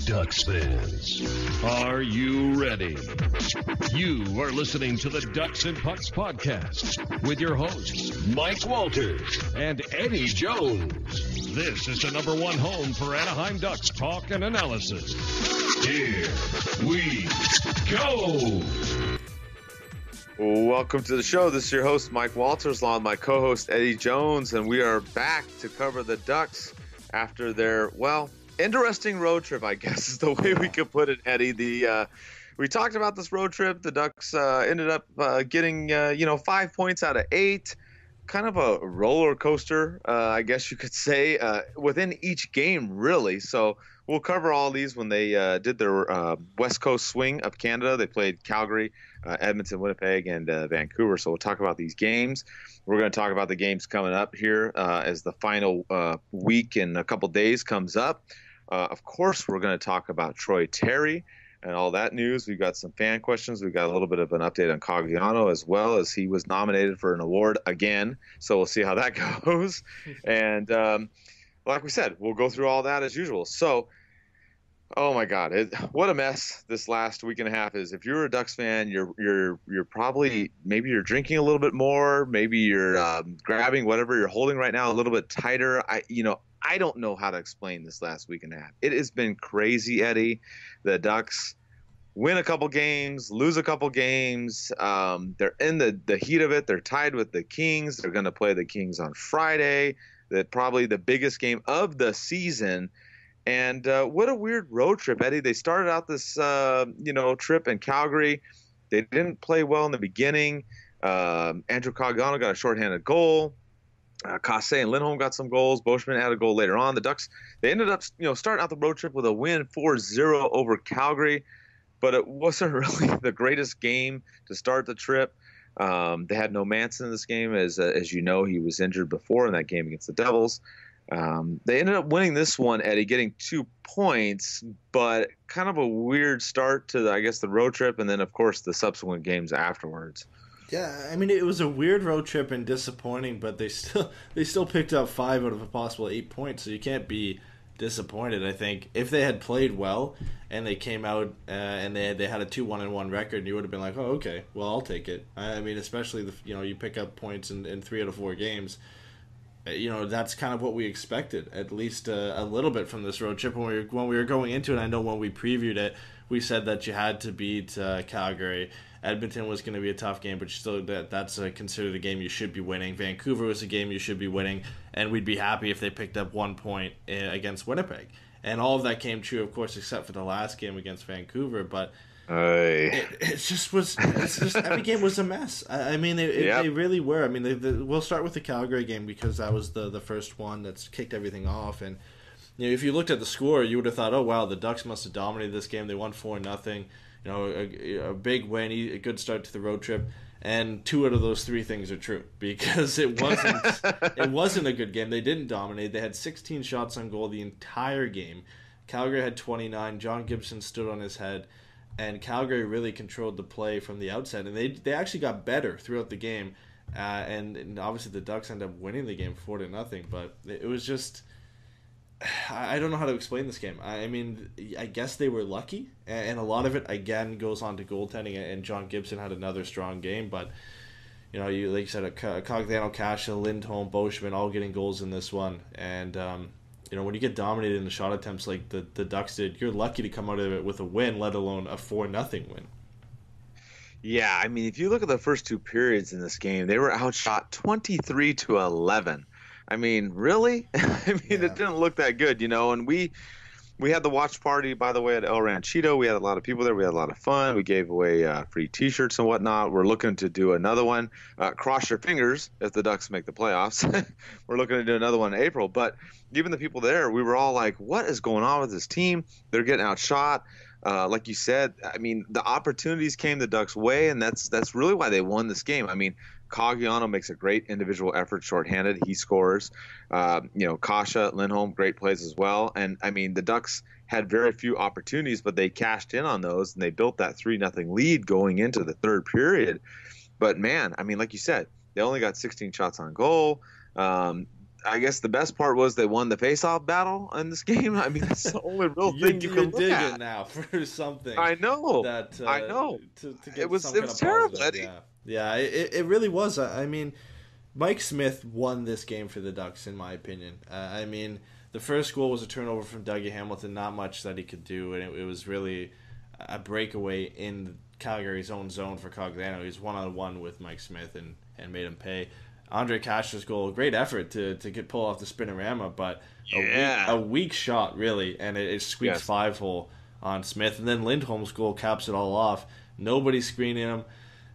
Ducks fans, are you ready? You are listening to the Ducks and Pucks podcast with your hosts, Mike Walters and Eddie Jones. This is the number one home for Anaheim Ducks talk and analysis. Here we go. Welcome to the show. This is your host, Mike Walters, along with my co-host, Eddie Jones, and we are back to cover the Ducks after their, interesting road trip, I guess is the way we could put it, Eddie. We talked about this road trip. The Ducks ended up getting, 5 points out of 8. Kind of a roller coaster, I guess you could say, within each game, really. So we'll cover all these when they did their West Coast swing of Canada. They played Calgary, Edmonton, Winnipeg, and Vancouver. So we'll talk about these games. We're going to talk about the games coming up here as the final week in a couple days comes up. Of course, we're going to talk about Troy Terry and all that news. We've got some fan questions. We've got a little bit of an update on Cogliano, as well as he was nominated for an award again. So we'll see how that goes. And like we said, we'll go through all that as usual. So, oh my God, what a mess this last week and a half is. If you're a Ducks fan, you're probably, maybe you're drinking a little bit more, maybe you're grabbing whatever you're holding right now a little bit tighter. I don't know how to explain this last week and a half. It has been crazy, Eddie. The Ducks win a couple games, lose a couple games. They're in the heat of it. They're tied with the Kings. They're going to play the Kings on Friday. That probably the biggest game of the season. And what a weird road trip, Eddie. They started out this, trip in Calgary. They didn't play well in the beginning. Andrew Cogliano got a shorthanded goal. Kasse and Lindholm got some goals. Boschman had a goal later on. The Ducks, they ended up, starting out the road trip with a win 4-0 over Calgary, but it wasn't really the greatest game to start the trip. They had no Manson in this game, as you know, he was injured before in that game against the Devils. They ended up winning this one, Eddie, getting 2 points, but kind of a weird start to, the road trip, and then, of course, the subsequent games afterwards. Yeah, I mean, it was a weird road trip and disappointing, but they still picked up 5 out of a possible 8 points, so you can't be disappointed. I think if they had played well and they came out and they had a 2-1-1 record, you would have been like, oh, okay, well, I'll take it. I mean, especially you pick up points in 3 out of 4 games. That's kind of what we expected, at least a little bit from this road trip. When we were going into it, I know when we previewed it, we said that you had to beat Calgary. Edmonton was going to be a tough game, but still that's considered a game you should be winning. Vancouver was a game you should be winning, and we'd be happy if they picked up 1 point against Winnipeg. And all of that came true, of course, except for the last game against Vancouver. But it just every game was a mess. I mean, they really were. I mean, we'll start with the Calgary game because that was the first one that's kicked everything off. And if you looked at the score, you would have thought, oh wow, the Ducks must have dominated this game. They won 4-0. A big win, a good start to the road trip, and 2 out of those 3 things are true because it wasn't a good game. They didn't dominate. They had 16 shots on goal the entire game. Calgary had 29. John Gibson stood on his head, and Calgary really controlled the play from the outset, and they actually got better throughout the game, and obviously the Ducks ended up winning the game 4-0. But it was just, I don't know how to explain this game. I mean, I guess they were lucky, and a lot of it, again, goes on to goaltending, and John Gibson had another strong game, but, like you said, Cogliano, Kasha, Lindholm, Boschman, all getting goals in this one, and, when you get dominated in the shot attempts like the Ducks did, you're lucky to come out of it with a win, let alone a 4-0 win. Yeah, I mean, if you look at the first 2 periods in this game, they were outshot 23-11. I mean, really? It didn't look that good, and we had the watch party, by the way, at El Ranchito. We had a lot of people there. We had a lot of fun. We gave away free T-shirts and whatnot. We're looking to do another one. Cross your fingers if the Ducks make the playoffs. We're looking to do another one in April. But even the people there, we were all like, what is going on with this team? They're getting outshot. Like you said, I mean, the opportunities came the Ducks' way, and that's really why they won this game. I mean, Cogliano makes a great individual effort shorthanded. He scores. Kasha, Lindholm, great plays as well. And, I mean, the Ducks had very few opportunities, but they cashed in on those, and they built that 3-0 lead going into the third period. But, man, I mean, like you said, they only got 16 shots on goal. I guess the best part was they won the face-off battle in this game. I mean, that's the only real thing you can look digging at. now for something. I know. That I know. to get It was some kind of terrible, positive. Eddie. Yeah. It really was. I mean, Mike Smith won this game for the Ducks, in my opinion. I mean, the first goal was a turnover from Dougie Hamilton. Not much that he could do, and it was really a breakaway in Calgary's own zone for Cogliano. He was one-on-one with Mike Smith and made him pay. Andre Casher's goal, great effort to pull off the spinorama, but a weak shot, really, and it squeaks 5-hole on Smith. And then Lindholm's goal caps it all off. Nobody's screening him.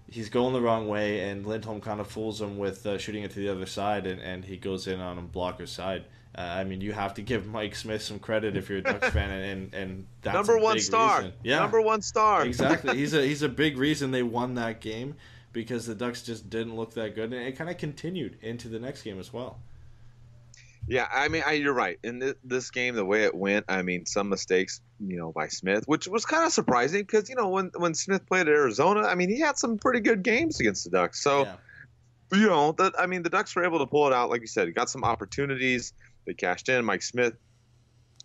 He's going the wrong way, and Lindholm kind of fools him with shooting it to the other side, and he goes in on him, blocker's side. I mean, you have to give Mike Smith some credit if you're a Ducks fan, and that's number one star. Reason. Yeah, number one star. Exactly. He's a big reason they won that game, because the Ducks just didn't look that good, and it kind of continued into the next game as well. Yeah, I mean, you're right. In this game, the way it went, I mean, some mistakes, by Smith, which was kind of surprising because, when Smith played at Arizona, I mean, he had some pretty good games against the Ducks. So, the Ducks were able to pull it out, like you said. Got some opportunities. They cashed in. Mike Smith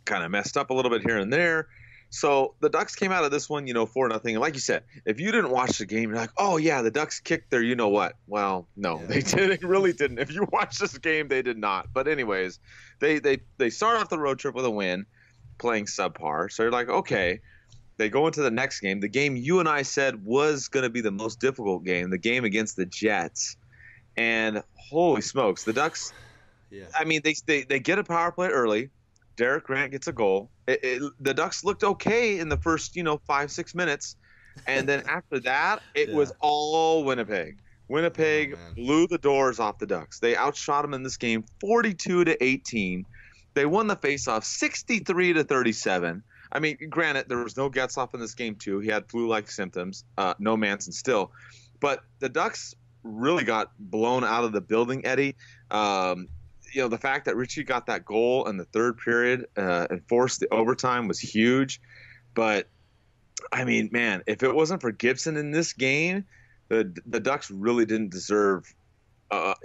kind of messed up a little bit here and there. So the Ducks came out of this one, 4-0. And like you said, if you didn't watch the game, you're like, oh, yeah, the Ducks kicked their you-know-what. Well, no, they didn't. They really didn't. If you watch this game, they did not. But anyways, they start off the road trip with a win, playing subpar. So you're like, okay. They go into the next game. The game you and I said was going to be the most difficult game, the game against the Jets. And holy smokes, the Ducks, I mean, they get a power play early. Derek Grant gets a goal. The Ducks looked okay in the first, 5-6 minutes. And then after that, it was all Winnipeg. Winnipeg blew the doors off the Ducks. They outshot them in this game 42-18. They won the faceoff 63-37. I mean, granted, there was no Getzlaf in this game, too. He had flu-like symptoms. No Manson still. But the Ducks really got blown out of the building, Eddie. The fact that Richie got that goal in the third period and forced the overtime was huge. But, I mean, man, if it wasn't for Gibson in this game, the Ducks really didn't deserve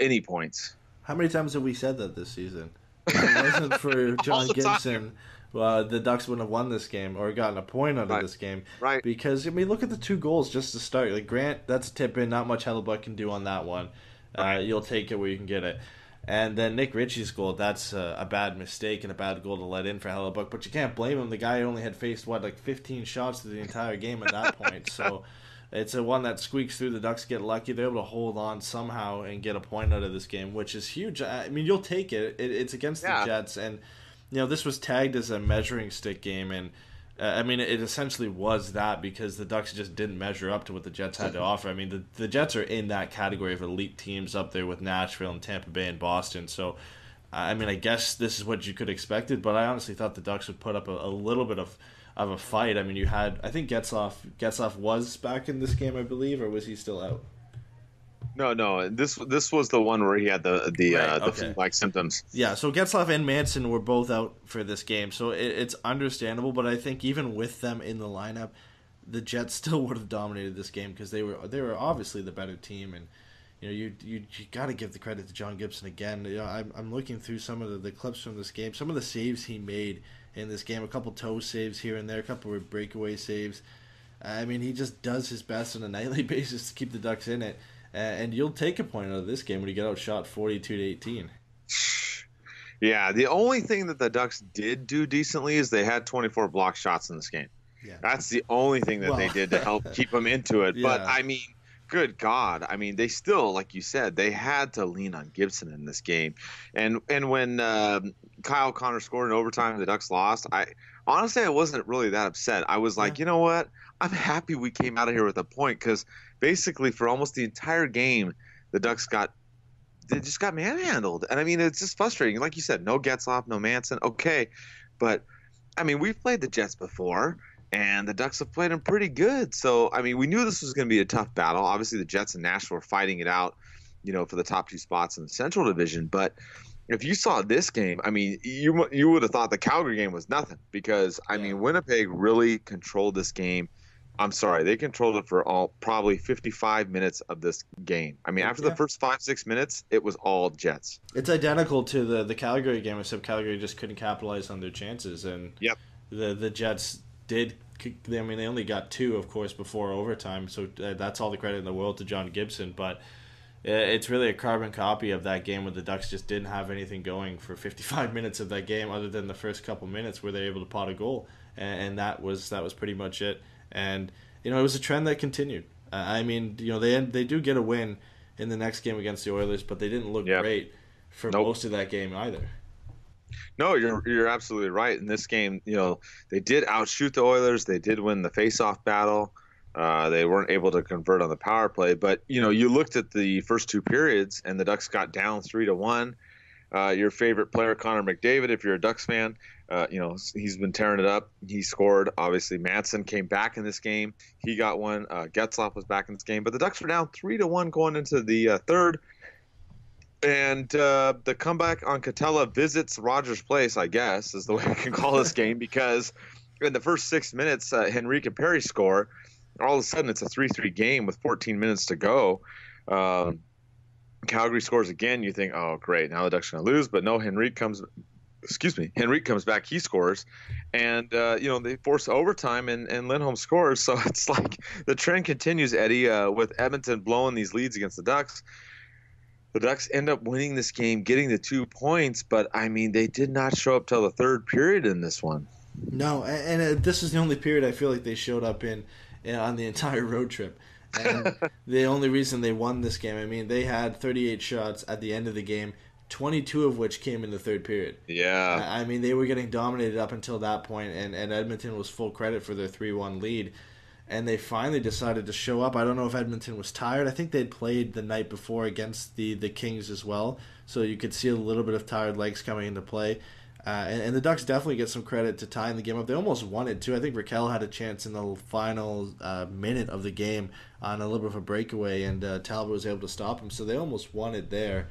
any points. How many times have we said that this season? If it wasn't for John Gibson, the Ducks wouldn't have won this game or gotten a point out of this game. Right. Because, I mean, look at the two goals just to start. Like, Grant, that's a tip-in. Not much Hellebuck can do on that one. You'll take it where you can get it. And then Nick Ritchie's goal, that's a bad mistake and a bad goal to let in for Hellebuck. But you can't blame him. The guy only had faced, 15 shots through the entire game at that point. So it's a one that squeaks through. The Ducks get lucky. They're able to hold on somehow and get a point out of this game, which is huge. I mean, you'll take it. It's against the Jets. And, this was tagged as a measuring stick game. And, it essentially was that because the Ducks just didn't measure up to what the Jets had to offer. I mean, the Jets are in that category of elite teams up there with Nashville and Tampa Bay and Boston. So, I guess this is what you could expect it, but I honestly thought the Ducks would put up a little bit of a fight. I mean, I think Getzlaf was back in this game, I believe, or was he still out? No. This was the one where he had the flu-like symptoms. Yeah, so Getzlaf and Manson were both out for this game, so it's understandable. But I think even with them in the lineup, the Jets still would have dominated this game because they were obviously the better team. And you got to give the credit to John Gibson again. I'm looking through some of the clips from this game, some of the saves he made in this game, a couple toe saves here and there, a couple of breakaway saves. I mean, he just does his best on a nightly basis to keep the Ducks in it. And you'll take a point out of this game when you get outshot 42-18. Yeah, the only thing that the Ducks did do decently is they had 24 block shots in this game. Yeah. That's the only thing that they did to help keep them into it. Yeah. But, I mean, good God. I mean, they still, like you said, they had to lean on Gibson in this game. And when Kyle Connor scored in overtime and the Ducks lost, I wasn't really that upset. I was like, you know what? I'm happy we came out of here with a point because basically for almost the entire game, the Ducks just got manhandled. And, I mean, it's just frustrating. Like you said, no Getzlaf, no Manson. Okay. But, I mean, we've played the Jets before, and the Ducks have played them pretty good. So, I mean, we knew this was going to be a tough battle. Obviously, the Jets and Nashville were fighting it out, for the top two spots in the Central Division. But if you saw this game, I mean, you would have thought the Calgary game was nothing because, I mean, Winnipeg really controlled this game. I'm sorry, they controlled it for probably 55 minutes of this game. I mean, after the first 5-6 minutes, it was all Jets. It's identical to the Calgary game, except Calgary just couldn't capitalize on their chances, and Yep. the Jets did. I mean, they only got two, of course, before overtime, so that's all the credit in the world to John Gibson. But it's really a carbon copy of that game where the Ducks just didn't have anything going for 55 minutes of that game, other than the first couple minutes where they were able to pot a goal, and that was pretty much it. And it was a trend that continued. I mean, they do get a win in the next game against the Oilers, but they didn't look great for most of that game either. No, you're absolutely right. In this game, they did outshoot the Oilers. They did win the faceoff battle. They weren't able to convert on the power play, but you looked at the first two periods, and the Ducks got down 3-1. Your favorite player, Connor McDavid, if you're a Ducks fan, he's been tearing it up. He scored. Obviously, Madsen came back in this game. He got one. Getzlaf was back in this game, but the Ducks were down 3-1 going into the third. And the comeback on Catella visits Rogers Place, I guess, is the way we can call this game, because in the first 6 minutes, Henrique and Perry score. All of a sudden, it's a 3-3 game with 14 minutes to go. Calgary scores again. You think, oh, great, now the Ducks are going to lose. But no, Henrique comes back, he scores. And, they force overtime, and Lindholm scores. So it's like the trend continues, Eddie, with Edmonton blowing these leads against the Ducks. The Ducks end up winning this game, getting the 2 points, but, I mean, they did not show up till the third period in this one. No, and this is the only period I feel like they showed up in on the entire road trip. And the only reason they won this game, I mean, they had 38 shots at the end of the game, 22 of which came in the third period. Yeah. I mean, they were getting dominated up until that point, and Edmonton was full credit for their 3-1 lead. And they finally decided to show up. I don't know if Edmonton was tired. I think they'd played the night before against the Kings as well, so you could see a little bit of tired legs coming into play. And the Ducks definitely get some credit to tying the game up. They almost won it, too. I think Raquel had a chance in the final minute of the game on a little bit of a breakaway, and Talbot was able to stop him. So they almost won it there.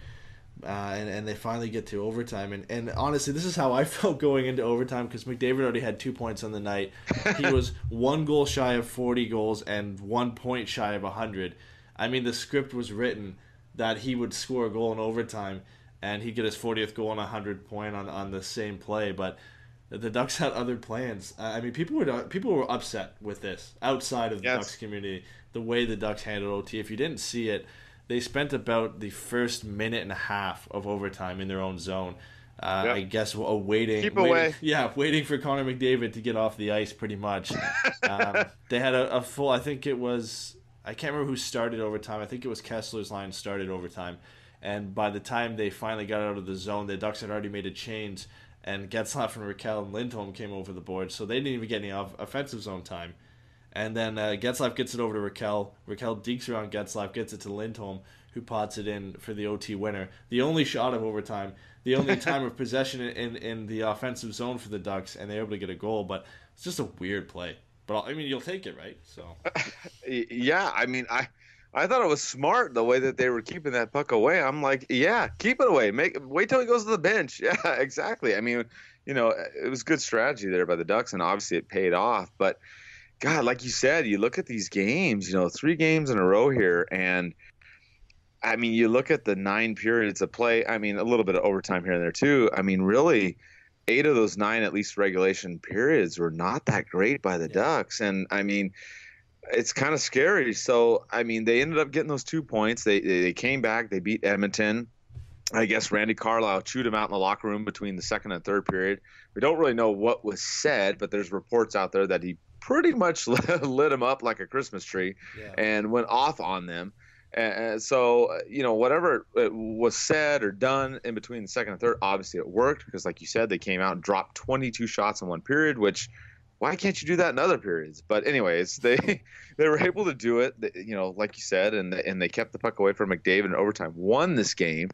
And they finally get to overtime. And honestly, this is how I felt going into overtime, because McDavid already had 2 points on the night. He was 1 goal shy of 40 goals and 1 point shy of 100. I mean, the script was written that he would score a goal in overtime, and he'd get his 40th goal and 100 point on the same play. But the Ducks had other plans. I mean, people were upset with this outside of the Ducks community, the way the Ducks handled OT. If you didn't see it, they spent about the first minute and a half of overtime in their own zone. I guess waiting for Connor McDavid to get off the ice, pretty much. They had a full, I think it was, I can't remember who started overtime. I think it was Kessler's line started overtime. And by the time they finally got out of the zone, the Ducks had already made a change, and Getzlaf and Raquel and Lindholm came over the board, so they didn't even get any offensive zone time. And then Getzlaf gets it over to Raquel. Raquel dekes around Getzlaf, gets it to Lindholm, who pots it in for the OT winner. The only shot of overtime, the only time of possession in the offensive zone for the Ducks, and they're able to get a goal. But it's just a weird play. But, I mean, you'll take it, right? So. Yeah, I mean, I thought it was smart the way that they were keeping that puck away. I'm like, yeah, keep it away. Wait till he goes to the bench. Yeah, exactly. I mean, it was good strategy there by the Ducks, and obviously it paid off. But, God, like you said, you look at these games, 3 games in a row here, and, I mean, you look at the 9 periods of play. I mean, a little bit of overtime here and there, too. I mean, really, 8 of those 9, at least regulation periods, were not that great by the Ducks. And, I mean, it's kind of scary. So, I mean, they ended up getting those 2 points. They came back. They beat Edmonton. I guess Randy Carlyle chewed him out in the locker room between the second and third period. We don't really know what was said, but there's reports out there that he pretty much lit him up like a Christmas tree and went off on them. And so, whatever was said or done in between the second and third, obviously it worked because, like you said, they came out and dropped 22 shots in one period, which why can't you do that in other periods? But anyways, they were able to do it, like you said, and they kept the puck away from McDavid in overtime, won this game.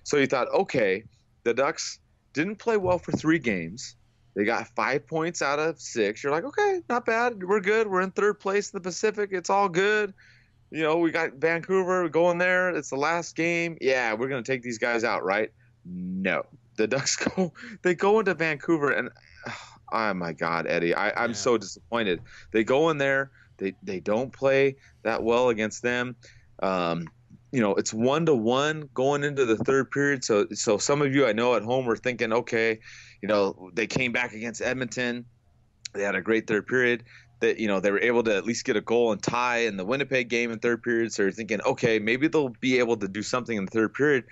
So you thought, okay, the Ducks didn't play well for 3 games. They got 5 points out of 6. You're like, okay, not bad. We're good. We're in third place in the Pacific. It's all good. We got Vancouver. We're going there. It's the last game. Yeah, we're going to take these guys out, right? No. The Ducks go into Vancouver, and oh my God, Eddie, I'm so disappointed. They go in there. They don't play that well against them. It's 1-1 going into the third period. So some of you I know at home are thinking, okay, they came back against Edmonton. They had a great third period. That they were able to at least get a goal and tie in the Winnipeg game in third period. So you're thinking, okay, maybe they'll be able to do something in the third period.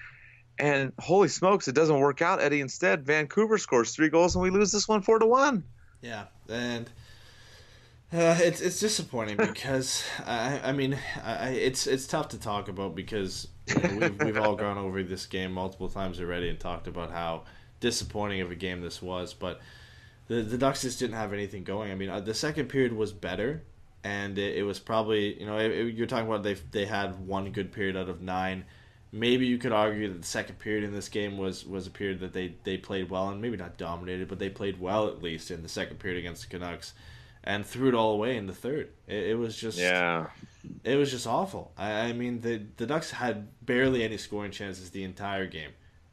And holy smokes, it doesn't work out, Eddie. Instead, Vancouver scores 3 goals and we lose this one 4-1. Yeah, and it's disappointing because it's tough to talk about because we've all gone over this game multiple times already and talked about how disappointing of a game this was, but. The Ducks just didn't have anything going. I mean, the second period was better, and it was probably, you're talking about they had one good period out of 9. Maybe you could argue that the second period in this game was a period that they played well, and maybe not dominated, but they played well at least in the second period against the Canucks, and threw it all away in the third. It was just it was just awful. I mean, the Ducks had barely any scoring chances the entire game.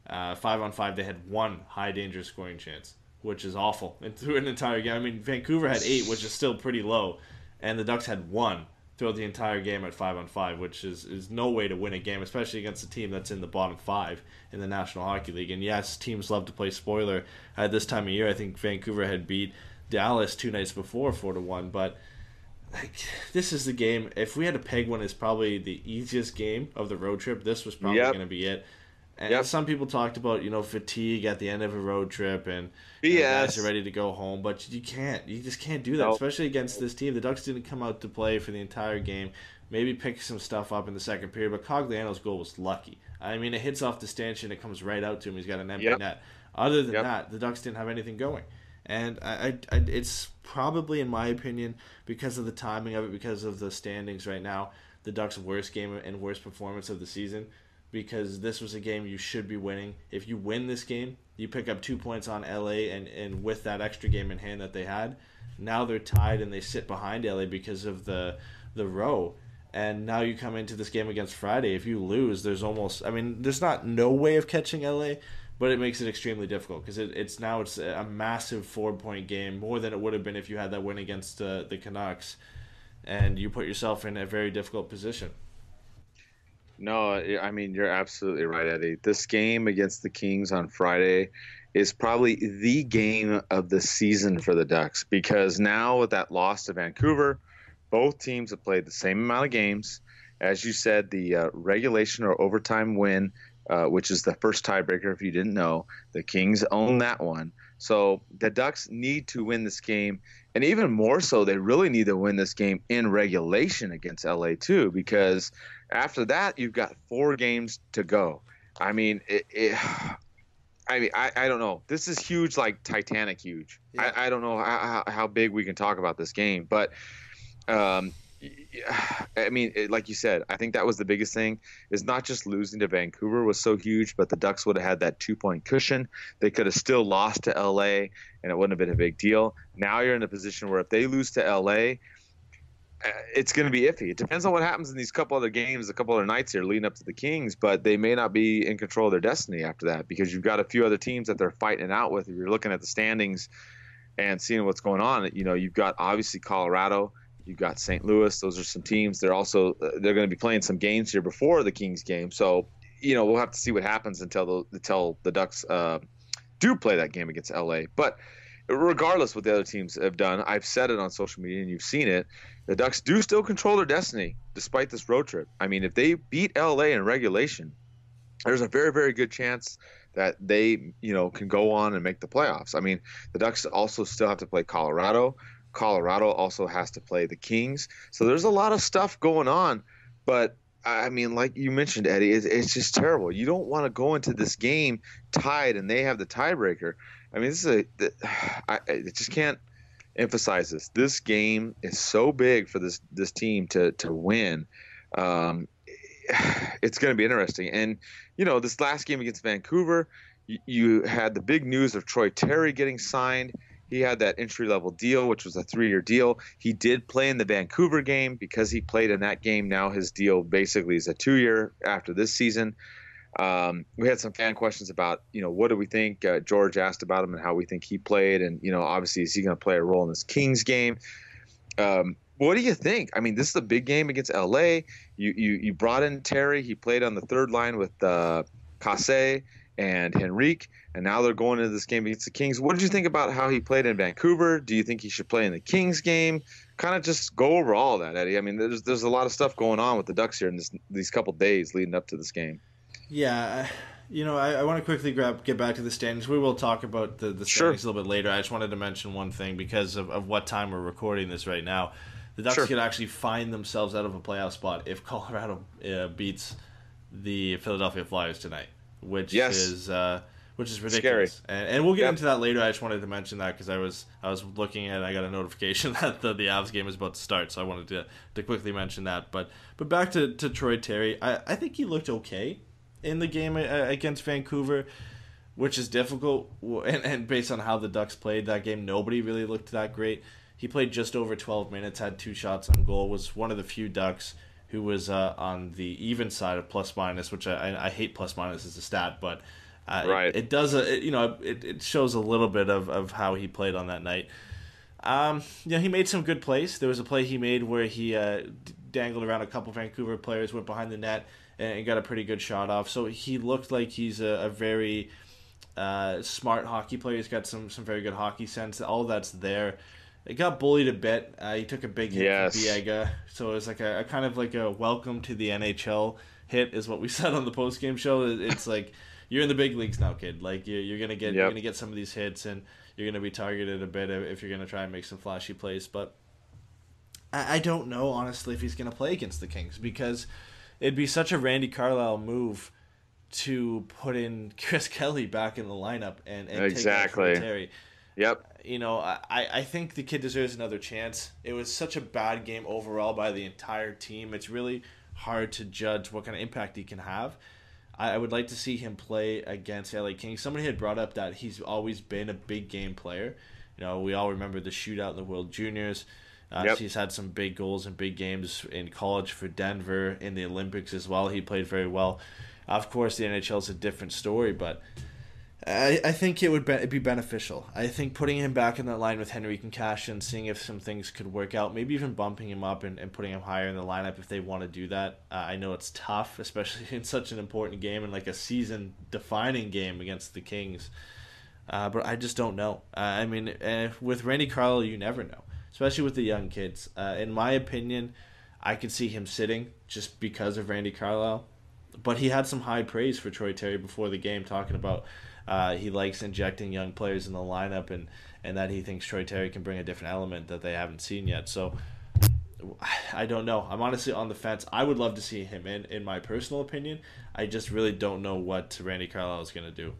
5-on-5, they had one high danger scoring chance, which is awful, and through an entire game. I mean, Vancouver had 8, which is still pretty low, and the Ducks had 1 throughout the entire game at 5-on-5, which is no way to win a game, especially against a team that's in the bottom 5 in the National Hockey League. And yes, teams love to play spoiler at this time of year. I think Vancouver had beat Dallas 2 nights before 4-1, but this is the game. If we had to peg one as probably the easiest game of the road trip, this was probably going to be it. And some people talked about, fatigue at the end of a road trip and guys are ready to go home. But you just can't do that, especially against this team. The Ducks didn't come out to play for the entire game. Maybe pick some stuff up in the second period, but Cogliano's goal was lucky. I mean, it hits off the stanchion, it comes right out to him. He's got an empty net. Other than that, the Ducks didn't have anything going. And it's probably, in my opinion, because of the timing of it, because of the standings right now, the Ducks' worst game and worst performance of the season. Because this was a game you should be winning. If you win this game, you pick up 2 points on LA, and with that extra game in hand that they had, now they're tied and they sit behind LA because of the row. And now you come into this game against Friday. If you lose, there's not no way of catching LA, but it makes it extremely difficult because it's a massive 4-point game, more than it would have been if you had that win against the Canucks, and you put yourself in a very difficult position. No, I mean, you're absolutely right, Eddie. This game against the Kings on Friday is probably the game of the season for the Ducks because now with that loss to Vancouver, both teams have played the same amount of games. As you said, the regulation or overtime win, which is the first tiebreaker if you didn't know, the Kings own that one. So the Ducks need to win this game. And even more so, they really need to win this game in regulation against LA too, because after that, you've got 4 games to go. I mean, I don't know. This is huge, like Titanic huge. Yeah. I don't know how big we can talk about this game, but like you said, I think that was the biggest thing. Is not just losing to Vancouver was so huge, but the Ducks would have had that 2-point cushion. They could have still lost to LA, and it wouldn't have been a big deal. Now you're in a position where if they lose to LA, it's going to be iffy. It depends on what happens in these couple other games, a couple other nights here leading up to the Kings, but they may not be in control of their destiny after that because you've got a few other teams that they're fighting it out with. If you're looking at the standings and seeing what's going on, you've got obviously Colorado. You've got St. Louis. Those are some teams. They're going to be playing some games here before the Kings game. So, we'll have to see what happens until the Ducks do play that game against LA. But regardless what the other teams have done, I've said it on social media and you've seen it, the Ducks do still control their destiny despite this road trip. I mean, if they beat LA in regulation, there's a very, very good chance that they, can go on and make the playoffs. I mean, the Ducks also still have to play Colorado. Colorado also has to play the Kings. So there's a lot of stuff going on. But, I mean, like you mentioned, Eddie, it's just terrible. You don't want to go into this game tied and they have the tiebreaker. I mean, I just can't emphasize this. This game is so big for this team to win. It's going to be interesting. And, this last game against Vancouver, you had the big news of Troy Terry getting signed. He had that entry-level deal, which was a 3-year deal. He did play in the Vancouver game. Because he played in that game, now his deal basically is a 2-year after this season. We had some fan questions about, what do we think? George asked about him and how we think he played. And, obviously, is he going to play a role in this Kings game? What do you think? I mean, this is a big game against LA. You brought in Terry. He played on the third line with Kase and Henrique, and now they're going into this game against the Kings. What did you think about how he played in Vancouver? Do you think he should play in the Kings game? Kind of just go over all that, Eddie. I mean, there's a lot of stuff going on with the Ducks here in these couple days leading up to this game. Yeah, I want to quickly get back to the standings. We will talk about the standings a little bit later. I just wanted to mention one thing because of what time we're recording this right now. The Ducks could actually find themselves out of a playoff spot if Colorado beats the Philadelphia Flyers tonight, which is ridiculous. And we'll get into that later. I just wanted to mention that because I was looking at it, I got a notification that the Avs game is about to start, so I wanted to quickly mention that. But back to Troy Terry, I think he looked okay in the game against Vancouver, which is difficult. And based on how the Ducks played that game, nobody really looked that great. He played just over 12 minutes, had 2 shots on goal, was one of the few Ducks who was on the even side of plus minus, which I hate plus minus as a stat, but it does it shows a little bit of how he played on that night. He made some good plays. There was a play he made where he dangled around a couple Vancouver players, went behind the net, and got a pretty good shot off. So he looked like he's a very smart hockey player. He's got some very good hockey sense. All of that's there. It got bullied a bit. He took a big hit from Biega, so it was like a kind of like a welcome to the NHL hit, is what we said on the post-game show. It's like, you're in the big leagues now, kid. Like you're gonna get some of these hits, and you're gonna be targeted a bit if you're gonna try and make some flashy plays. But I don't know, honestly, if he's gonna play against the Kings, because it'd be such a Randy Carlyle move to put in Chris Kelly back in the lineup and take out Terry. Yep. I think the kid deserves another chance. It was such a bad game overall by the entire team. It's really hard to judge what kind of impact he can have. I would like to see him play against LA Kings. Somebody had brought up that he's always been a big game player. We all remember the shootout in the World Juniors. He's had some big goals and big games in college for Denver, in the Olympics as well. He played very well. Of course, the NHL is a different story, but I think it would be beneficial. I think putting him back in that line with Henrique and Cash and seeing if some things could work out, maybe even bumping him up and putting him higher in the lineup if they want to do that. I know it's tough, especially in such an important game and like a season-defining game against the Kings. But I just don't know. With Randy Carlyle, you never know, especially with the young kids. In my opinion, I could see him sitting just because of Randy Carlyle. But he had some high praise for Troy Terry before the game, talking about he likes injecting young players in the lineup and that he thinks Troy Terry can bring a different element that they haven't seen yet. So I don't know. I'm honestly on the fence. I would love to see him in my personal opinion. I just really don't know what Randy Carlyle is going to do.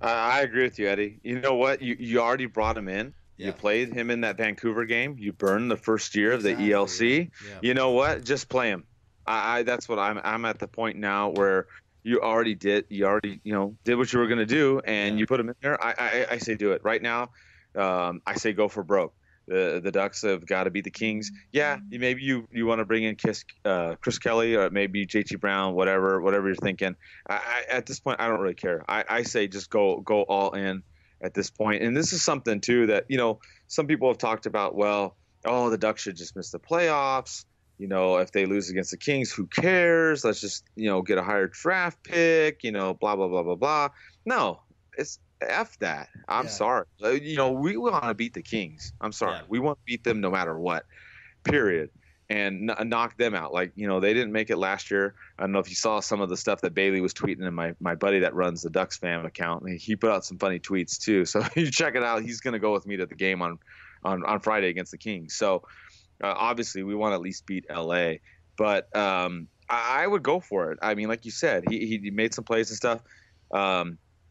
I agree with you, Eddie. You know what? You already brought him in. Yeah. You played him in that Vancouver game. You burned the first year of the ELC. Yeah. You know what? Just play him. That's what I'm at the point now where you already did what you were going to do, and you put him in there. I say do it right now. I say go for broke. The Ducks have got to beat the Kings. Yeah, maybe you want to bring in Chris Kelly or maybe JT Brown, whatever you're thinking. At this point, I don't really care. I say just go all in at this point. And this is something too that some people have talked about. Well, the Ducks should just miss the playoffs. If they lose against the Kings, who cares? Let's just, get a higher draft pick, blah, blah, blah, blah, blah. No, it's F that. I'm sorry. We want to beat the Kings. I'm sorry. Yeah. We want to beat them no matter what, period. And knock them out. Like, they didn't make it last year. I don't know if you saw some of the stuff that Bailey was tweeting in my buddy that runs the Ducks fan account. He put out some funny tweets too. So you check it out. He's going to go with me to the game on Friday against the Kings. So, obviously, we want to at least beat LA, but I would go for it. I mean, like you said, he made some plays and stuff.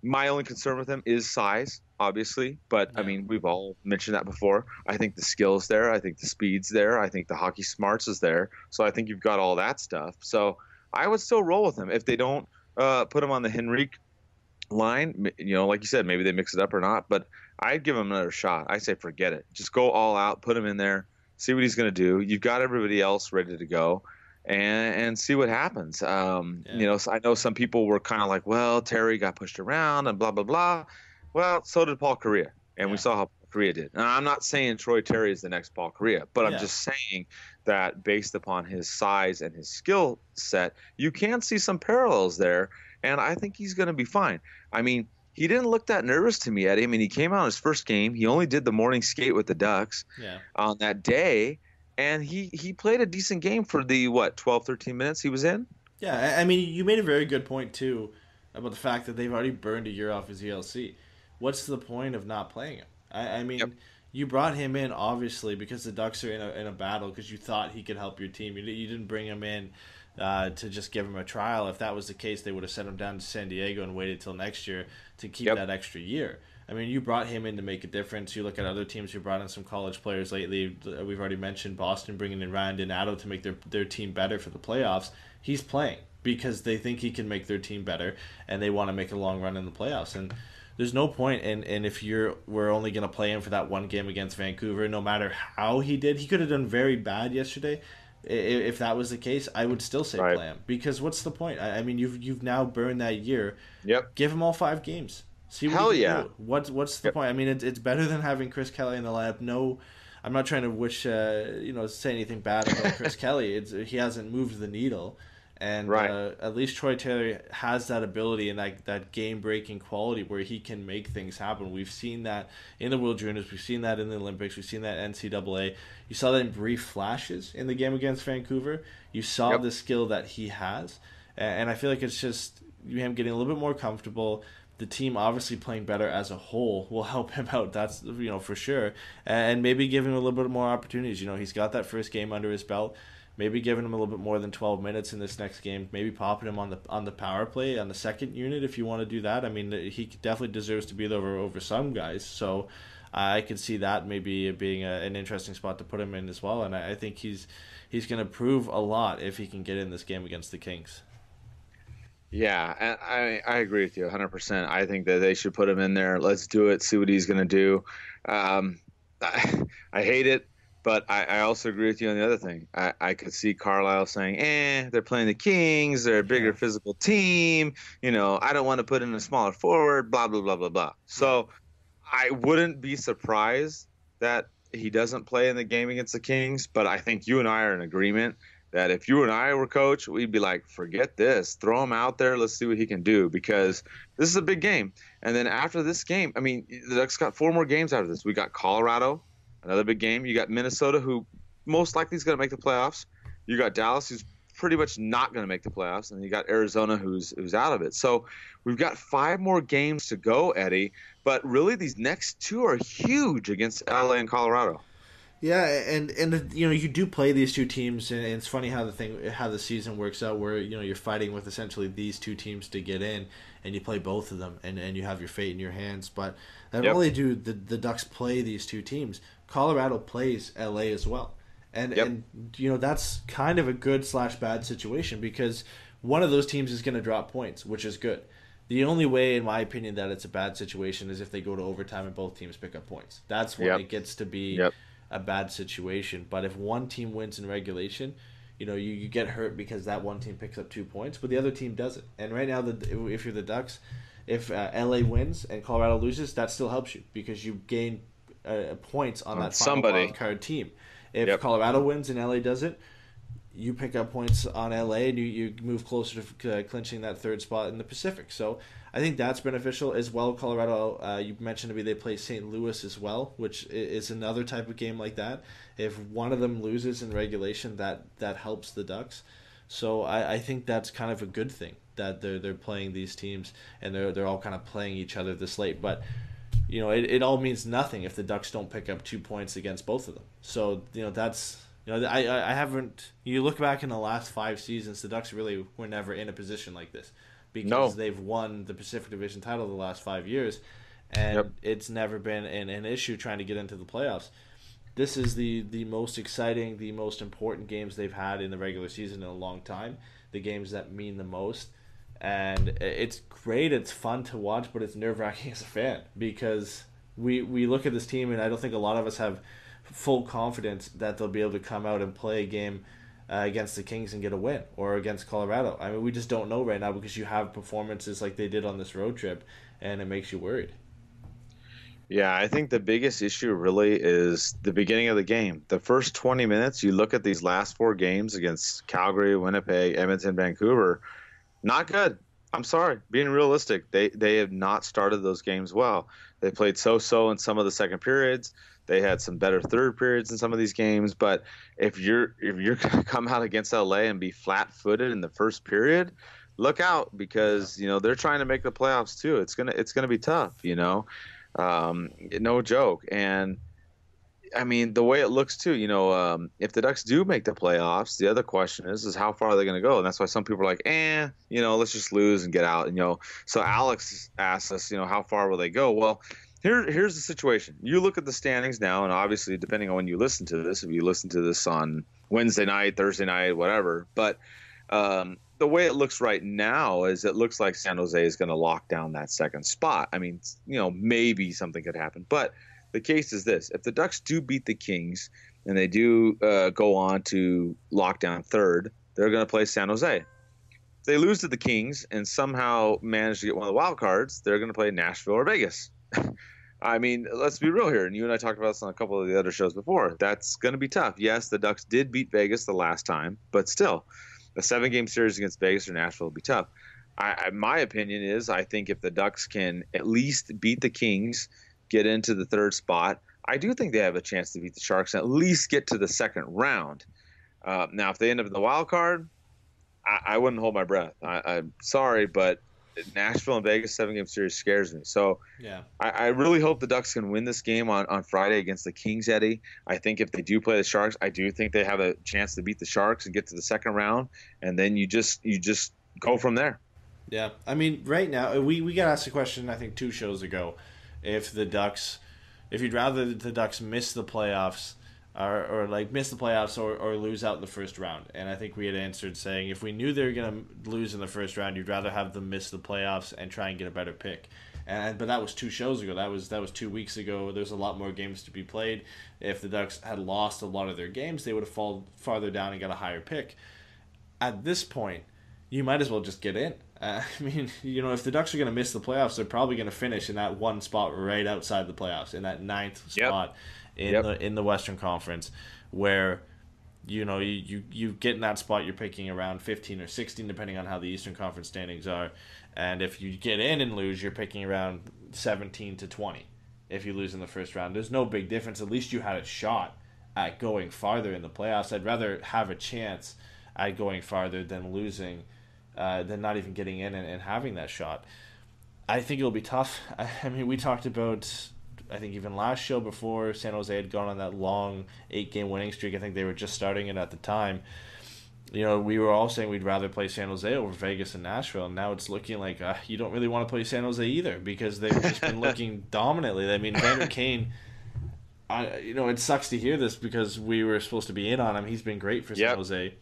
My only concern with him is size, obviously, but I mean, we've all mentioned that before. I think the skill's there. I think the speed's there. I think the hockey smarts is there. So I think you've got all that stuff. So I would still roll with him if they don't put him on the Henrique line. Like you said, maybe they mix it up or not, but I'd give him another shot. I say forget it. Just go all out, put him in there. See what he's going to do. You've got everybody else ready to go, and see what happens. So I know some people were kind of like, well, Terry got pushed around and blah, blah, blah. Well, so did Paul Kariya, and we saw how Kariya did. And I'm not saying Troy Terry is the next Paul Kariya, but I'm Yeah. just saying that based upon his size and his skill set, you can see some parallels there, and I think he's going to be fine. I mean, he didn't look that nervous to me, Eddie. I mean, he came out his first game. He only did the morning skate with the Ducks on that day, and he played a decent game for the, 12, 13 minutes he was in? Yeah, I mean, you made a very good point, too, about the fact that they've already burned a year off his ELC. What's the point of not playing him? I mean, you brought him in, obviously, because the Ducks are in a battle, because you thought he could help your team. You didn't bring him in to just give him a trial. If that was the case, they would have sent him down to San Diego and waited till next year to keep that extra year. I mean, you brought him in to make a difference. You look at other teams who brought in some college players lately. We've already mentioned Boston bringing in Ryan Donato to make their team better for the playoffs. He's playing because they think he can make their team better, and they want to make a long run in the playoffs. And there's no point in if we're only going to play him for that one game against Vancouver, no matter how he did. He could have done very bad yesterday. If that was the case, I would still say play him, because what's the point? I mean, you've now burned that year. Yep. Give him all 5 games. See what he can do. What's the point? I mean, it's better than having Chris Kelly in the lineup. No, I'm not trying to say anything bad about Chris Kelly. He hasn't moved the needle, and at least Troy Taylor has that ability and that game breaking quality where he can make things happen. We've seen that in the World Juniors. We've seen that in the Olympics. We've seen that NCAA. You saw that in brief flashes in the game against Vancouver. You saw the skill that he has, and I feel like it's just him getting a little bit more comfortable. The team obviously playing better as a whole will help him out. That's for sure, and maybe give him a little bit more opportunities. He's got that first game under his belt. Maybe giving him a little bit more than 12 minutes in this next game. Maybe popping him on the power play on the second unit if you want to do that. I mean, he definitely deserves to be there over some guys. So I could see that maybe being an interesting spot to put him in as well. And I think he's going to prove a lot if he can get in this game against the Kings. Yeah, and I agree with you 100%. I think that they should put him in there. Let's do it, see what he's going to do. I hate it, but I also agree with you on the other thing. I could see Carlisle saying, they're playing the Kings. They're a bigger physical team. I don't want to put in a smaller forward, blah, blah, blah, blah, blah. So I wouldn't be surprised that he doesn't play in the game against the Kings, but I think you and I are in agreement that if you and I were coach, we'd be like, forget this. Throw him out there. Let's see what he can do, because this is a big game. And then after this game, I mean, the Ducks got 4 more games out of this. We got Colorado, another big game. You got Minnesota, who most likely is going to make the playoffs. You got Dallas, who's pretty much not going to make the playoffs. And you got Arizona, who's out of it. So we've got 5 more games to go, Eddie. But really, these next 2 are huge against LA and Colorado. Yeah, and you do play these 2 teams, and it's funny how the season works out, where you're fighting with essentially these 2 teams to get in, and you play both of them, and you have your fate in your hands. But not only do the Ducks play these 2 teams, Colorado plays LA as well, and that's kind of a good / bad situation, because one of those teams is going to drop points, which is good. The only way, in my opinion, that it's a bad situation is if they go to overtime and both teams pick up points. That's when it gets to be a bad situation. But if one team wins in regulation, you get hurt because that one team picks up 2 points, but the other team doesn't. And right now, if you're the Ducks, if LA wins and Colorado loses, that still helps you, because you gain points on that final wild card team. If Colorado wins and LA doesn't, you pick up points on LA, and you move closer to clinching that 3rd spot in the Pacific. So I think that's beneficial as well. Colorado, you mentioned to me, they play St. Louis as well, which is another type of game like that. If one of them loses in regulation, that helps the Ducks. So I think that's kind of a good thing that they're playing these teams, and they're all kind of playing each other this late. But it all means nothing if the Ducks don't pick up 2 points against both of them. So that's. I haven't. You look back in the last 5 seasons, the Ducks really were never in a position like this, because they've won the Pacific Division title the last 5 years, and it's never been an issue trying to get into the playoffs. This is the most exciting, the most important games they've had in the regular season in a long time, the games that mean the most, and it's great, it's fun to watch, but it's nerve-wracking as a fan, because we look at this team, and I don't think a lot of us have full confidence that they'll be able to come out and play a game against the Kings and get a win, or against Colorado. I mean, we just don't know right now, because you have performances like they did on this road trip, and it makes you worried. Yeah, I think the biggest issue really is the beginning of the game. The first 20 minutes, you look at these last 4 games against Calgary, Winnipeg, Edmonton, Vancouver, not good. I'm sorry, being realistic, they have not started those games well. They played so-so in some of the second periods. They had some better third periods in some of these games, but if you're gonna come out against LA and be flat-footed in the first period, look out because they're trying to make the playoffs too. It's gonna be tough, no joke. And I mean, the way it looks too, if the Ducks do make the playoffs, the other question is how far are they going to go? And that's why some people are like, let's just lose and get out. So Alex asked us, how far will they go? Well, here's the situation. You look at the standings now, and obviously, depending on when you listen to this, if you listen to this on Wednesday night, Thursday night, whatever, but the way it looks right now is it looks like San Jose is going to lock down that second spot. I mean, maybe something could happen, but the case is this: if the Ducks do beat the Kings and they do go on to lock down third, they're going to play San Jose. If they lose to the Kings and somehow manage to get one of the wild cards, they're going to play Nashville or Vegas. I mean, let's be real here. And you and I talked about this on a couple of the other shows before. That's going to be tough. Yes, the Ducks did beat Vegas the last time, but still, a 7-game series against Vegas or Nashville will be tough. My opinion is I think if the Ducks can at least beat the Kings, get into the third spot, I do think they have a chance to beat the Sharks and at least get to the second round. Now, if they end up in the wild card, I wouldn't hold my breath. I'm sorry, but Nashville and Vegas 7-game series scares me. So yeah, I really hope the Ducks can win this game on Friday against the Kings, Eddie. I think if they do play the Sharks, I do think they have a chance to beat the Sharks and get to the second round, and then you just go from there. Yeah, I mean, right now we got asked a question I think 2 shows ago. If you'd rather the Ducks miss the playoffs or miss the playoffs or lose out in the first round. And I think we had answered saying if we knew they were going to lose in the first round, you'd rather have them miss the playoffs and try and get a better pick. But that was 2 shows ago. That was 2 weeks ago. There's a lot more games to be played. If the Ducks had lost a lot of their games, they would have fallen farther down and got a higher pick. At this point, you might as well just get in. I mean, if the Ducks are going to miss the playoffs, they're probably going to finish in that one spot right outside the playoffs, in that 9th spot in the Western Conference, where you get in that spot, you're picking around 15 or 16, depending on how the Eastern Conference standings are, and if you get in and lose, you're picking around 17 to 20. If you lose in the first round, there's no big difference. At least you had a shot at going farther in the playoffs. I'd rather have a chance at going farther than losing. Than not even getting in and having that shot. I think it'll be tough. I mean, we talked about, I think even last show before San Jose had gone on that long 8-game winning streak. I think they were just starting it at the time. We were all saying we'd rather play San Jose over Vegas and Nashville, and now it's looking like you don't really want to play San Jose either because they've just been looking dominantly. I mean, Vander Kane, it sucks to hear this because we were supposed to be in on him. He's been great for San Jose.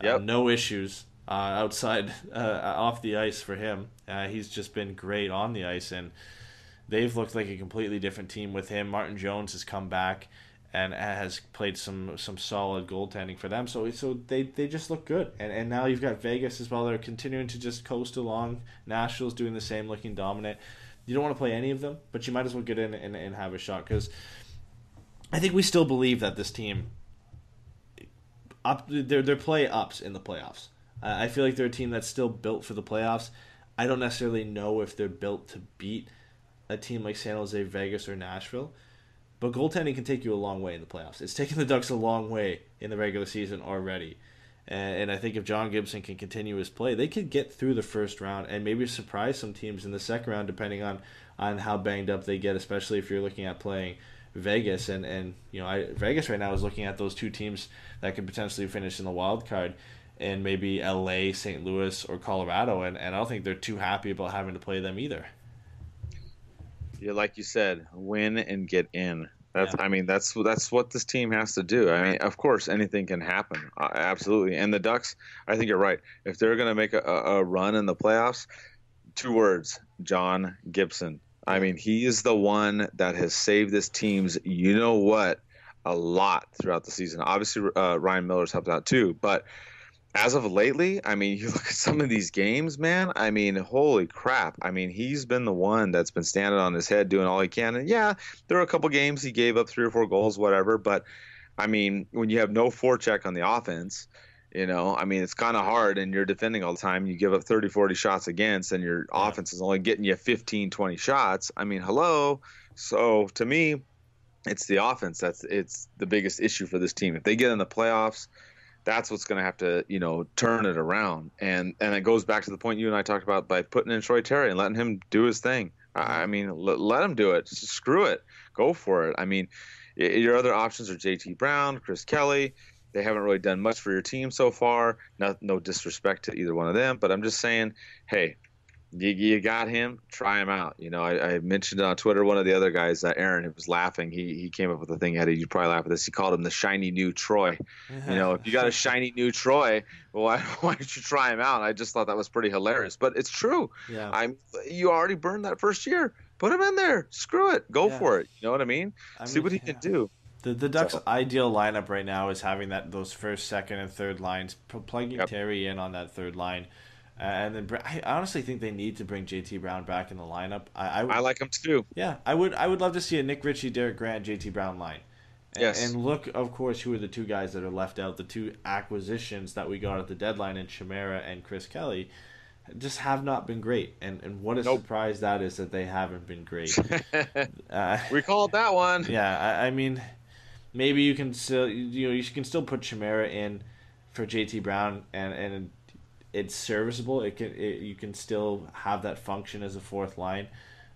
No issues. Outside, off the ice for him. He's just been great on the ice, and they've looked like a completely different team with him. Martin Jones has come back and has played some solid goaltending for them. So they just look good. And now you've got Vegas as well. They're continuing to just coast along. Nashville's doing the same, looking dominant. You don't want to play any of them, but you might as well get in and have a shot because I think we still believe that this team, they're play-ups in the playoffs. I feel like they're a team that's still built for the playoffs. I don't necessarily know if they're built to beat a team like San Jose, Vegas, or Nashville. But goaltending can take you a long way in the playoffs. It's taken the Ducks a long way in the regular season already. And I think if John Gibson can continue his play, they could get through the first round and maybe surprise some teams in the second round depending on how banged up they get, especially if you're looking at playing Vegas. And Vegas right now is looking at those 2 teams that could potentially finish in the wild card. And maybe LA, St. Louis, or Colorado, and I don't think they're too happy about having to play them either. Yeah, like you said, win and get in. I mean, that's what this team has to do. I mean, of course, anything can happen, absolutely. And the Ducks, I think you're right. If they're going to make a run in the playoffs, 2 words: John Gibson. I mean, he is the one that has saved this team's a lot throughout the season. Obviously, Ryan Miller's helped out too, but As of lately, I mean, you look at some of these games, man. I mean, holy crap. I mean, he's been the one that's been standing on his head doing all he can. And yeah, there are a couple games he gave up 3 or 4 goals, whatever. But I mean, when you have no forecheck on the offense, I mean, it's kind of hard and you're defending all the time. You give up 30, 40 shots against and your offense is only getting you 15, 20 shots. I mean, hello. So to me, it's the offense. It's the biggest issue for this team. If they get in the playoffs, that's what's going to have to, turn it around. And it goes back to the point you and I talked about by putting in Troy Terry and letting him do his thing. I mean, let him do it. Just screw it. Go for it. I mean, your other options are JT Brown, Chris Kelly. They haven't really done much for your team so far. No disrespect to either one of them, but I'm just saying, hey, you got him. Try him out. I mentioned on Twitter one of the other guys, Aaron, who was laughing. He came up with a thing. You'd probably laugh at this. He called him the shiny new Troy. If you got a shiny new Troy, well, why don't you try him out? I just thought that was pretty hilarious. But it's true. Yeah. You already burned that first year. Put him in there. Screw it. Go for it. You know what I mean? See what he can do. The Ducks' ideal lineup right now is having those first, second, and third lines, plugging Terry in on that third line. And then I honestly think they need to bring JT Brown back in the lineup. I like him too. Yeah, I would love to see a Nick Ritchie, Derek Grant, JT Brown line. And look, of course, who are the two guys that are left out? The two acquisitions that we got at the deadline in Chimera and Chris Kelly just have not been great. And what a surprise that is that they haven't been great. We called that one. Yeah, I mean, maybe you can still you can still put Chimera in for JT Brown and it's serviceable. You can still have that function as a fourth line,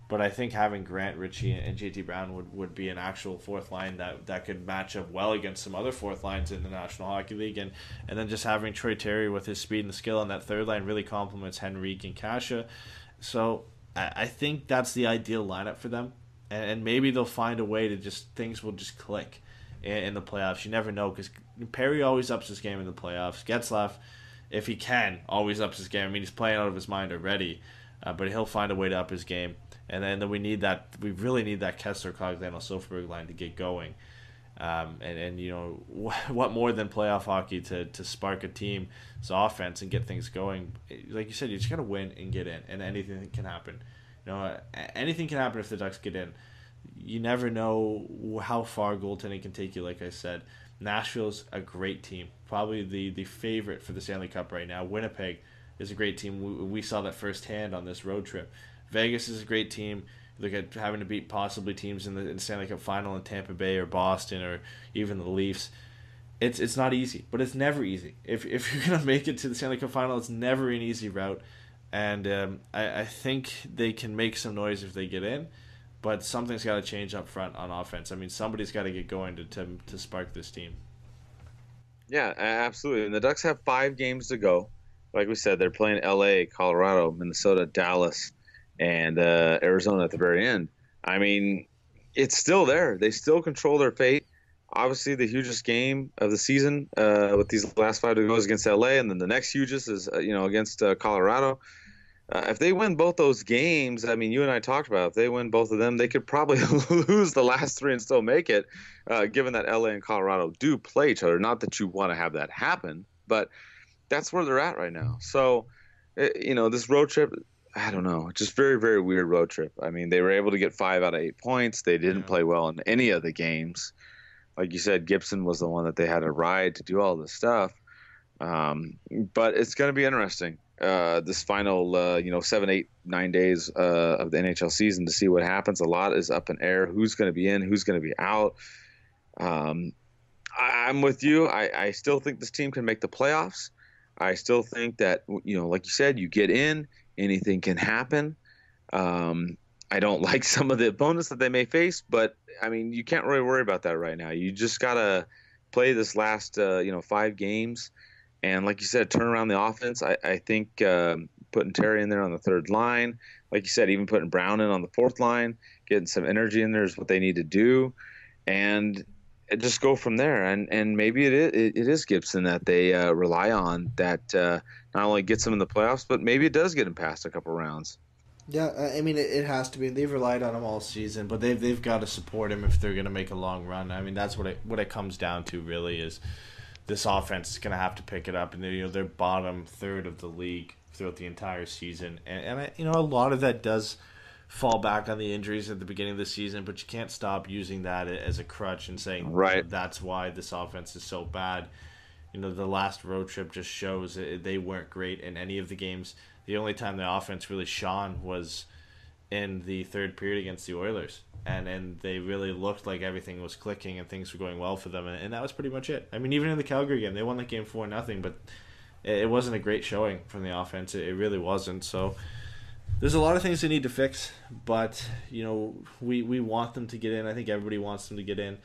but I think having Grant, Ritchie, and JT Brown would be an actual fourth line that could match up well against some other fourth lines in the National Hockey League, and then just having Troy Terry with his speed and skill on that third line really complements Henrique and Kasha. So I think that's the ideal lineup for them, and maybe they'll find a way to things will just click in the playoffs. You never know, because Perry always ups his game in the playoffs. Getzlaf, if he can, always ups his game. I mean, he's playing out of his mind already, but he'll find a way to up his game. And then we really need that Kessler, Cogdano, Silfverberg line to get going. What more than playoff hockey to spark a team's offense and get things going? Like you said, you just got to win and get in, and anything can happen. Anything can happen if the Ducks get in. You never know how far goaltending can take you, like I said. Nashville's a great team, probably the favorite for the Stanley Cup right now. Winnipeg is a great team. We saw that firsthand on this road trip. Vegas is a great team. Look at having to beat possibly teams in the Stanley Cup final in Tampa Bay or Boston or even the Leafs. It's not easy, but it's never easy. If you're going to make it to the Stanley Cup final, it's never an easy route. And I think they can make some noise if they get in. But something's got to change up front on offense. I mean, somebody's got to get going to spark this team. Yeah, absolutely. And the Ducks have 5 games to go. Like we said, they're playing L.A., Colorado, Minnesota, Dallas, and Arizona at the very end. I mean, it's still there. They still control their fate. Obviously, the hugest game of the season with these last 5 to go is against L.A., and then the next hugest is against Colorado. If they win both those games, I mean, you and I talked about, if they win both of them, they could probably lose the last 3 and still make it, given that LA and Colorado do play each other. Not that you want to have that happen, but that's where they're at right now. So, this road trip, I don't know, just very, very weird road trip. I mean, they were able to get 5 out of 8 points. They didn't play well in any of the games. Like you said, Gibson was the one that they had to ride to do all this stuff. But it's going to be interesting. This final 7, 8, 9 days of the NHL season to see what happens. A lot is up in air. Who's going to be in, who's going to be out. I'm with you. I still think this team can make the playoffs. I still think that, like you said, you get in, anything can happen. I don't like some of the opponents that they may face, but I mean, you can't really worry about that right now. You just got to play this last 5 games. And like you said, turn around the offense. I think putting Terry in there on the third line, like you said, even putting Brown in on the fourth line, getting some energy in there is what they need to do, and just go from there. And maybe it is Gibson that they rely on that not only gets them in the playoffs, but maybe it does get them past a couple rounds. Yeah, I mean, it has to be. They've relied on him all season, but they've got to support him if they're going to make a long run. I mean, that's what it comes down to, really, is this offense is going to have to pick it up, and they're bottom third of the league throughout the entire season, and a lot of that does fall back on the injuries at the beginning of the season, but you can't stop using that as a crutch and saying right. That's why this offense is so bad. The last road trip just shows they weren't great in any of the games. The only time the offense really shone was in the third period against the Oilers, and they really looked like everything was clicking and things were going well for them, and that was pretty much it. I mean, even in the Calgary game, they won that game 4-0, but it wasn't a great showing from the offense. It really wasn't. So there's a lot of things they need to fix, but we want them to get in. I think everybody wants them to get in.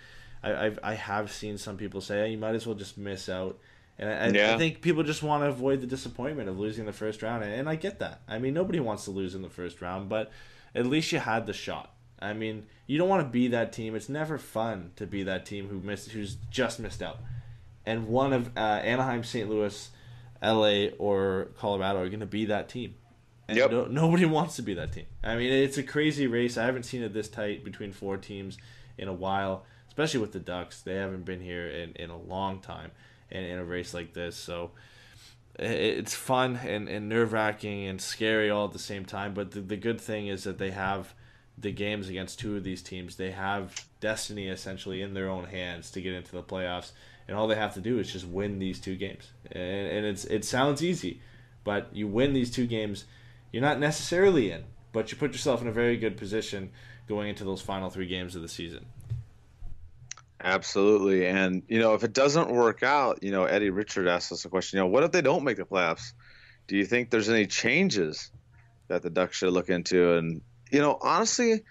I have seen some people say, you might as well just miss out. And I think people just want to avoid the disappointment of losing the first round, and I get that. I mean, nobody wants to lose in the first round, but at least you had the shot. I mean, you don't want to be that team. It's never fun to be that team who's just missed out. And one of Anaheim, St. Louis, LA, or Colorado are going to be that team. And nobody wants to be that team. I mean, it's a crazy race. I haven't seen it this tight between 4 teams in a while, especially with the Ducks. They haven't been here in a long time in a race like this. So it's fun and nerve-wracking and scary all at the same time. But the good thing is that they have the games against 2 of these teams. They have destiny essentially in their own hands to get into the playoffs. And all they have to do is just win these 2 games. And it sounds easy, but you win these 2 games, you're not necessarily in, but you put yourself in a very good position going into those final 3 games of the season. Absolutely. And, if it doesn't work out, Eddie Richard asked us a question, what if they don't make the playoffs? Do you think there's any changes that the Ducks should look into? And, honestly,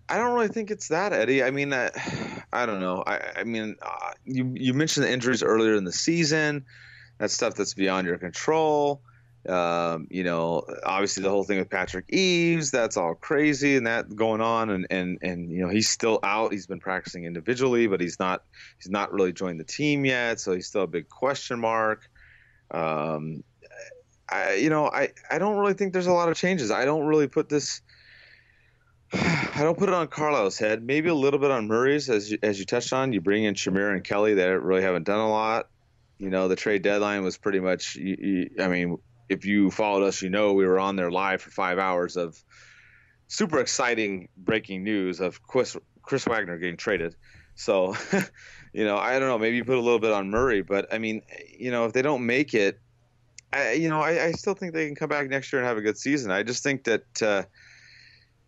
I don't really think it's that, Eddie. I mean, I don't know. I mean, you mentioned the injuries earlier in the season. That's stuff that's beyond your control. Obviously the whole thing with Patrick Eaves, that's all crazy and that going on. And he's still out. He's been practicing individually, but he's not really joined the team yet. So he's still a big question mark. I don't really think there's a lot of changes. I don't put it on Carlisle's head. Maybe a little bit on Murray's, as you touched on. You bring in Shamir and Kelly. They really haven't done a lot. The trade deadline was pretty much. I mean, if you followed us, we were on there live for 5 hours of super exciting breaking news of Chris Wagner getting traded. So, I don't know. Maybe you put a little bit on Murray, but I mean, if they don't make it, I still think they can come back next year and have a good season. I just think that.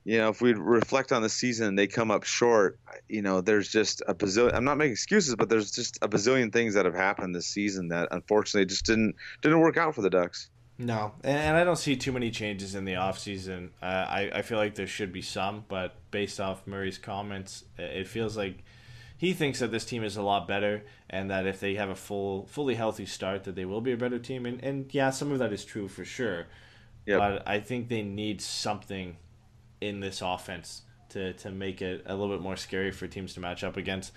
If we reflect on the season and they come up short, there's just a bazillion. I'm not making excuses, but there's just a bazillion things that have happened this season that unfortunately just didn't work out for the Ducks. No, and I don't see too many changes in the offseason. I feel like there should be some, but based off Murray's comments, it feels like he thinks that this team is a lot better and that if they have a fully healthy start, that they will be a better team. And yeah, some of that is true for sure. Yep. But I think they need something in this offense to make it a little bit more scary for teams to match up against,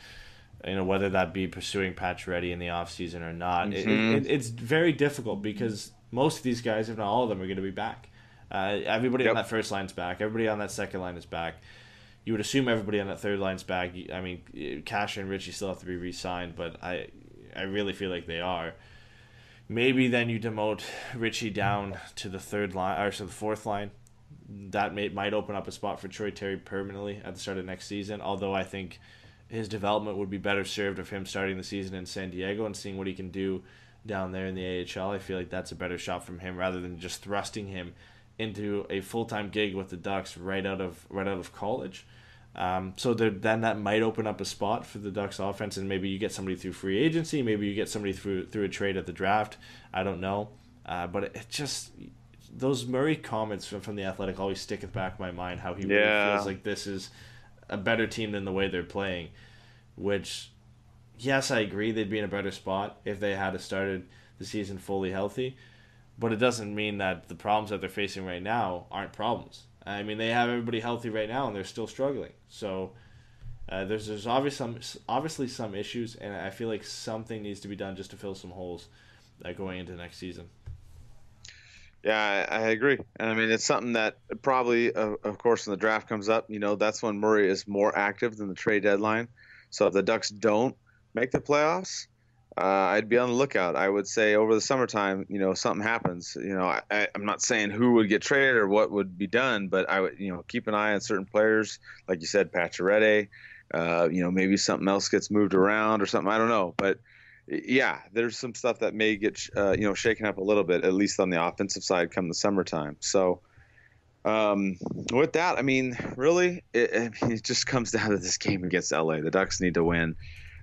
whether that be pursuing Pacioretty in the offseason or not. Mm-hmm. It's very difficult because most of these guys, if not all of them, are going to be back. Everybody on that first line's back. Everybody on that second line is back. You would assume everybody on that third line's back. I mean, Cash and Richie still have to be re-signed, but I really feel like they are. Maybe then you demote Richie down to the third line, or to the fourth line. That might open up a spot for Troy Terry permanently at the start of next season, although I think his development would be better served of him starting the season in San Diego and seeing what he can do down there in the AHL. I feel like that's a better shot from him rather than just thrusting him into a full-time gig with the Ducks right out of college. So then that might open up a spot for the Ducks offense, and maybe you get somebody through free agency, maybe you get somebody through a trade at the draft. I don't know. But it just... Those Murray comments from The Athletic always stick in the back of my mind, how he really feels like this is a better team than the way they're playing, which, yes, I agree they'd be in a better spot if they had started the season fully healthy, but it doesn't mean that the problems that they're facing right now aren't problems. I mean, they have everybody healthy right now, and they're still struggling. So there's obviously some issues, and I feel like something needs to be done just to fill some holes going into next season. Yeah, I agree. And I mean, it's something that probably, of course, when the draft comes up, that's when Murray is more active than the trade deadline. So if the Ducks don't make the playoffs, I'd be on the lookout. I would say over the summertime, something happens. I'm not saying who would get traded or what would be done, but I would, keep an eye on certain players, like you said, Pacioretty. Maybe something else gets moved around or something. I don't know, but yeah, there's some stuff that may get shaken up a little bit, at least on the offensive side, come the summertime. So. With that, I mean, really, it just comes down to this game against LA. The Ducks need to win.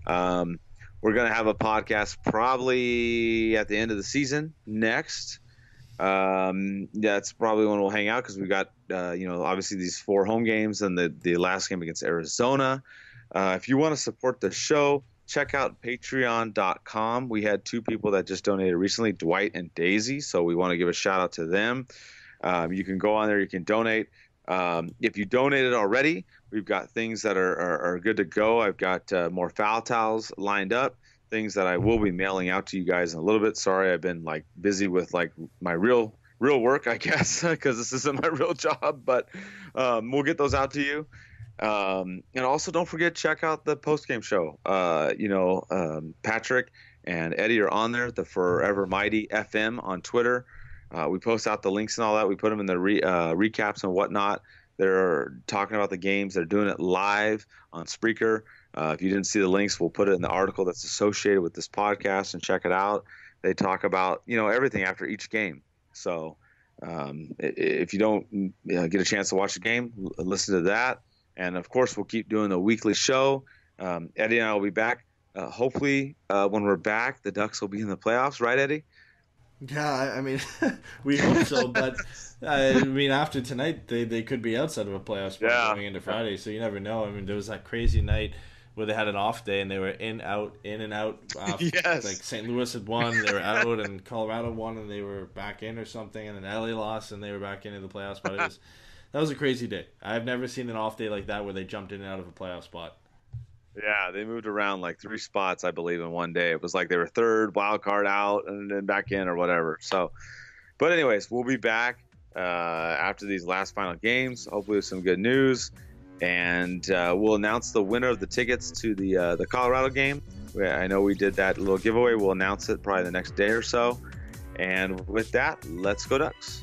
We're going to have a podcast probably at the end of the season next. That's probably when we'll hang out because we've got, obviously these 4 home games and the last game against Arizona. If you want to support the show, check out patreon.com. We had 2 people that just donated recently, Dwight and Daisy. So we want to give a shout out to them. You can go on there. You can donate. If you donated already, we've got things that are good to go. I've got more foul towels lined up, things that I will be mailing out to you guys in a little bit. Sorry, I've been busy with my real work, I guess, because this isn't my real job. But we'll get those out to you. And also, don't forget, check out the post-game show. Patrick and Eddie are on there, the Forever Mighty FM on Twitter. We post out the links and all that. We put them in the recaps and whatnot. They're talking about the games. They're doing it live on Spreaker. If you didn't see the links, we'll put it in the article that's associated with this podcast and check it out. They talk about, everything after each game. So if you don't get a chance to watch the game, listen to that. And, of course, we'll keep doing the weekly show. Eddie and I will be back. Hopefully, when we're back, the Ducks will be in the playoffs. Right, Eddie? Yeah, I mean, we hope so, but I mean, after tonight, they could be outside of a playoff spot going into Friday, so you never know. I mean, there was that crazy night where they had an off day and they were in and out. Yes. Like St. Louis had won, they were out, and Colorado won, and they were back in or something, and then LA lost, and they were back into the playoff spot. That was a crazy day. I've never seen an off day like that where they jumped in and out of a playoff spot. Yeah, they moved around 3 spots, I believe, in one day. It was like they were third, wild card out, and then back in or whatever. So, but anyways, we'll be back after these last final games, hopefully with some good news. And we'll announce the winner of the tickets to the Colorado game. I know we did that little giveaway. We'll announce it probably the next day or so. And with that, let's go Ducks.